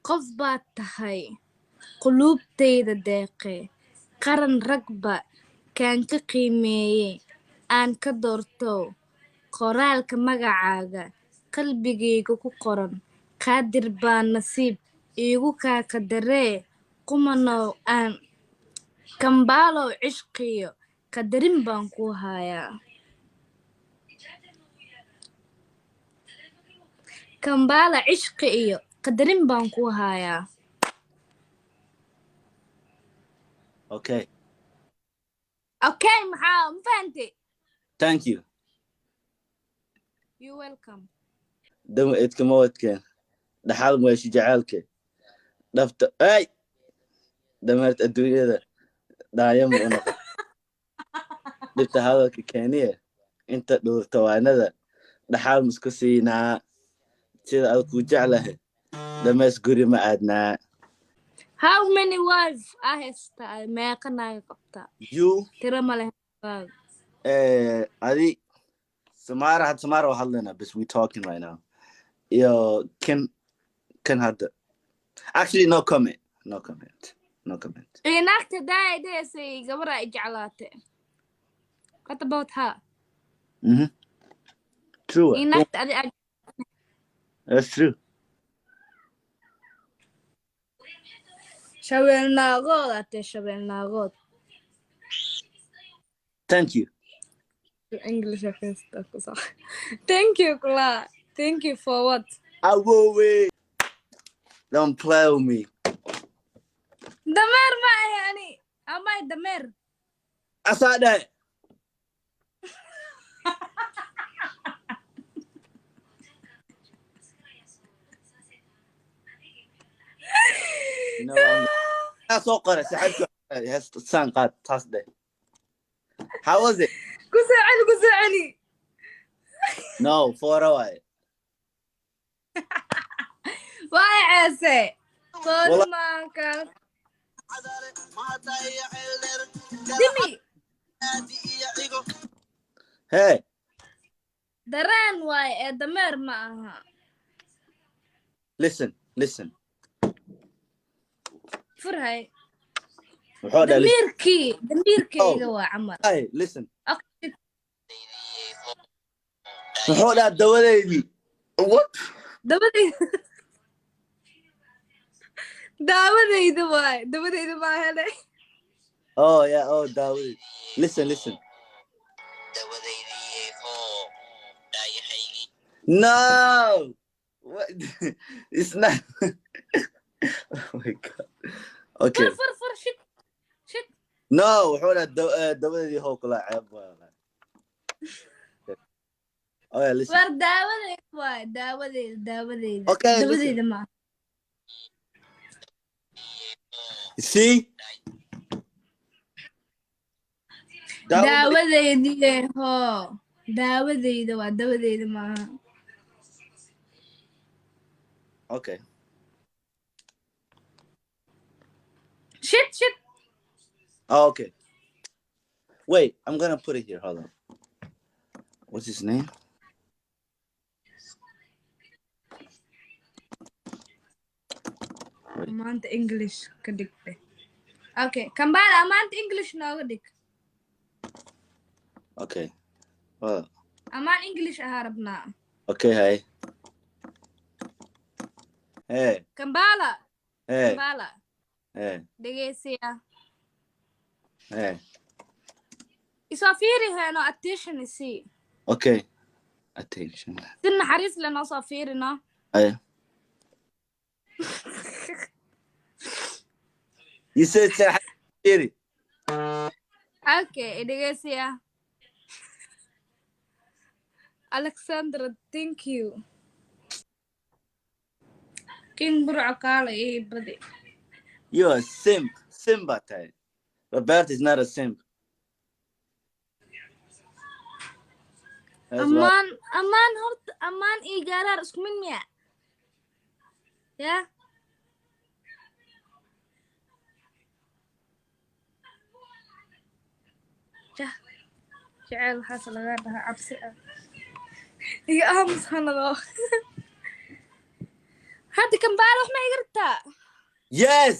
qof baad tahay quluubtayda deeqe qaran ragba kaan ka qiimeeye aan ka doorto qoraalka magacaaga qalbigayga ku qoran qaadir baa nasiib iigu kaakadaree qumanow aan kambaalow cishqiyo qadarin baan ku hayaa kambaala cishqi iyo qadarin baan ku hayaa Okay. okay maxaa ma fahantay Thank you. you welcome دم إتكموتك دحال مويش جعلك دفت أي دمرت الدنيا ده دايم ونق دفت هذا كيانية أنت دور توانا ده دحال مسكسينا تيد ألكو جعله دمس قري ما أدنا how many wives I have meeqa naga qabtaa you tira ma leh هذه سمارة وحلنا بس we talking right now yo can هذا actually no comment inaagta daaydeesay gabara ay jeclaate what about her true inaagta that's true shabeelnaagood ate shabeelnaagood thank you English thank you Kula thank you for what I will wait don't play with me dameer ma yani amay dameer I saw that no that's all correct has sun قاد تصدق how was it كسعني no 4 hours واي عسى قول ما كان دمي hey دران واي دمر معها listen فرهاي وحودا دميركي إيجا عمر hey listen أوكي وحودا دوليدي what داوديد ما هلا oh yeah oh Dawid listen no what it's not oh my god okay فر shit no وحودا دوليدي هو كلا عيب oh yeah listen فر داوديد okay داوديد ما you see داوديد هو داوديد ما okay shit oh, okay wait I'm gonna put it here hold on what's his name أمانة إنجليش كدك أوكي كمبالا أمانة إنجليش ناقدك okay well أمان إنجليش أهربنا okay hey كمبالا hey hey دقيسيا hey يصافيري هنا attention يسي okay attention سنة حريص لنا صافيرنا hey you said Siri أوكي دقيسيا Alexandra thank you كين برع كالا إيه بدي you're a Simba type Robert is not a simp أمان هرت أمان إيه قرار اسم من ميا يا جعل حصل غيرها عبسئة هي أهم سنة هذا كمبالا وإحنا يقرتا. Yes.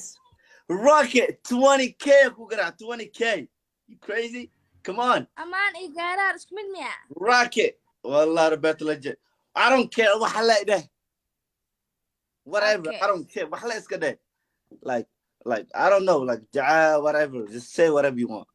Rocket 20K. Who got 20K? You crazy? Come on. أمان إيجارار إيش من ميا. Rocket. والله ربيت legit. I don't care. وحلا ده. Whatever. Okay. I don't care. وحلا إيش كده. Like I don't know. Like جعا whatever. Just say whatever you want.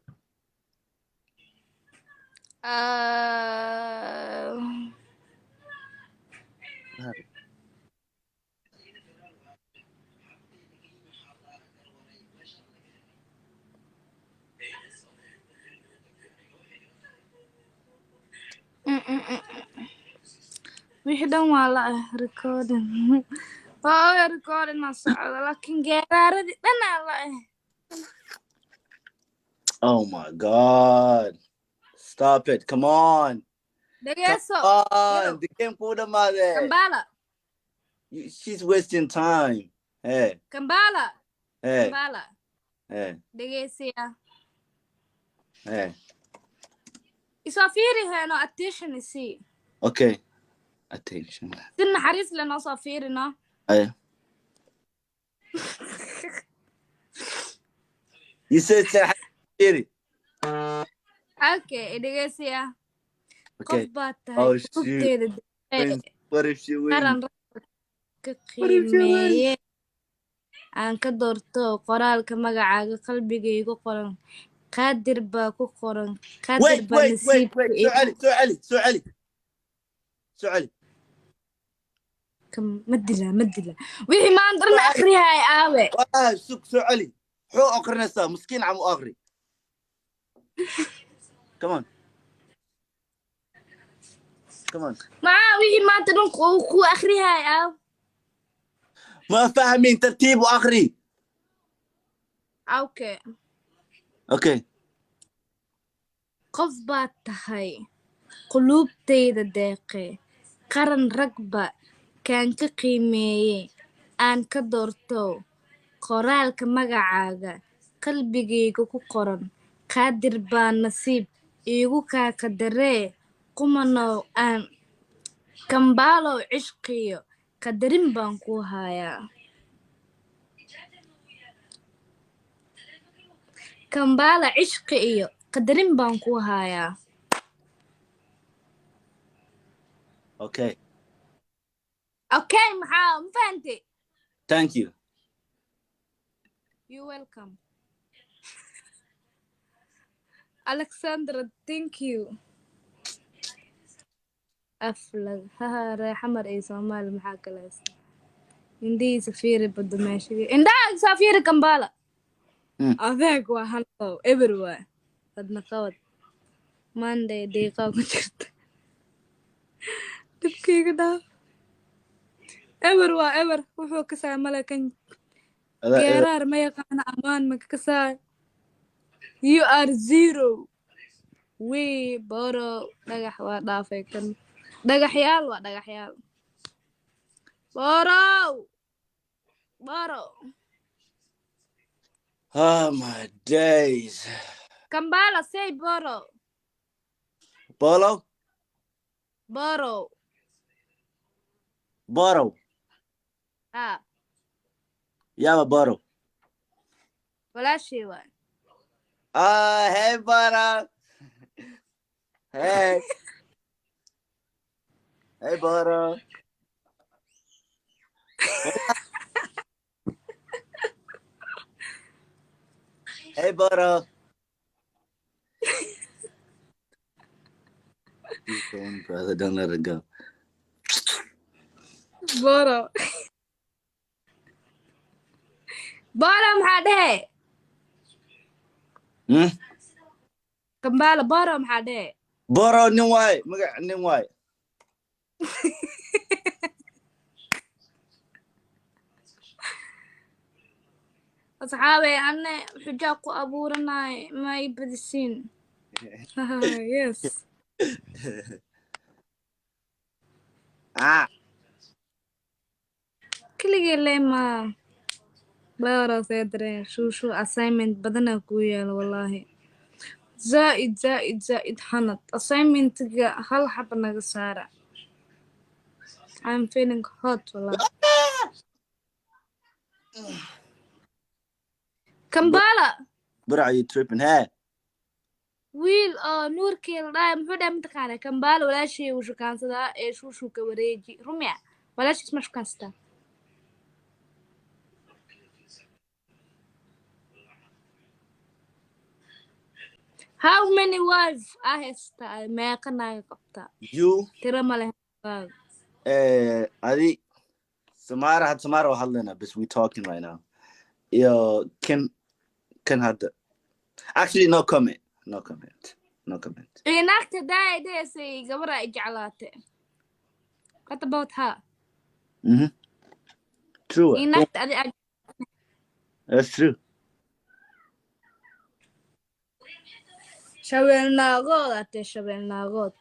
وحدة والله recording. recording ما صعد لكن جرار دي أنا والله. Oh my God. Stop it. Come on. دقيسو. Come on. The game كودا ما ده. كمبالا. She's wasting time. Hey. كمبالا. Hey. كمبالا. Hey. دقيسيا. Hey. يصافيري هنا attention يسي. Okay. Attention. سن حريص لنا صافيرنا. Hey. You said Harry. Okay, دقيسيا. Okay. قبضتها. Oh shoot. What if she wins? قرن qiimeeye aan ka doorto qoraalka magacaaga qalbigaygu qoran qaadir baa ku qoran qaadir baa nasiibka سؤالي ma dila wixii maanta dhan akhriyahay aawe والله سؤالي حو أقرنسا مسكين عم أغري كمان معاه wixii maanta dhan ku akhriyahay aawe ما فاهمين ترتيب وأغري اوكي qof baad tahay qulubtayda deeqe qaran ragba kaan ka qiimeeye aan ka doorto qoraalka magacaaga qalbigayga ku qoran qaadir baa nasiib iigu kaa qadaree qumanow aan kambaalow cishqiyo qadarin baan ku hayaa kambaala cishqi iyo qadarin baan ku hayaa Okay maxaa ma fahantay Thank you You're welcome Alexandra thank you aflag reexamar iyo Soomaali maxaa kala haysta indii safiiri bada meesha indaa safiiri kambaala adeeg waa hallow everywhere adna qawad Monday deeqa ku jirta dibkayga dhaaf ever wuxuu ka saa malakan geeraar ma yaqaana amaan ma ka saa you are zero we boro dhagax waa dhaafay kan dhagaxyaal boro Oh my days Kambala say boro يا بارو ولا شيء وين hey بارو hey بارو hey بارو brother don't let it go boro maxaa dhehe Kambala boro maxaa dhehe boro nin waay magac nin waay asxaabe anne xujaa ku abuuranay ma i badisiin yes keligii lema boro seedreen shushu assignment badana ku yaal wallahi زائد حنط assignment-ga hal xaba naga saara I'm feeling hot والله Kampala. What are you tripping? Hey. wiil oo nuurkii la dhahay muxuu dhahay mataqaana Kampala walaashii uu shukaansadaa ee shuushuka wareeji rumya walaashiis ma shukaansataa how many wives haysta meeqa naaga qabtaa You. tira ma leh Adi. Samara hadlena, but we talking right now. Yo, can had the. Actually, no comment. No comment. No comment. inaagta daaydeesay gabadha ay jeclaatay what about her True. inaagta adi That's true. shabeelnaagood ate shabeelnaagood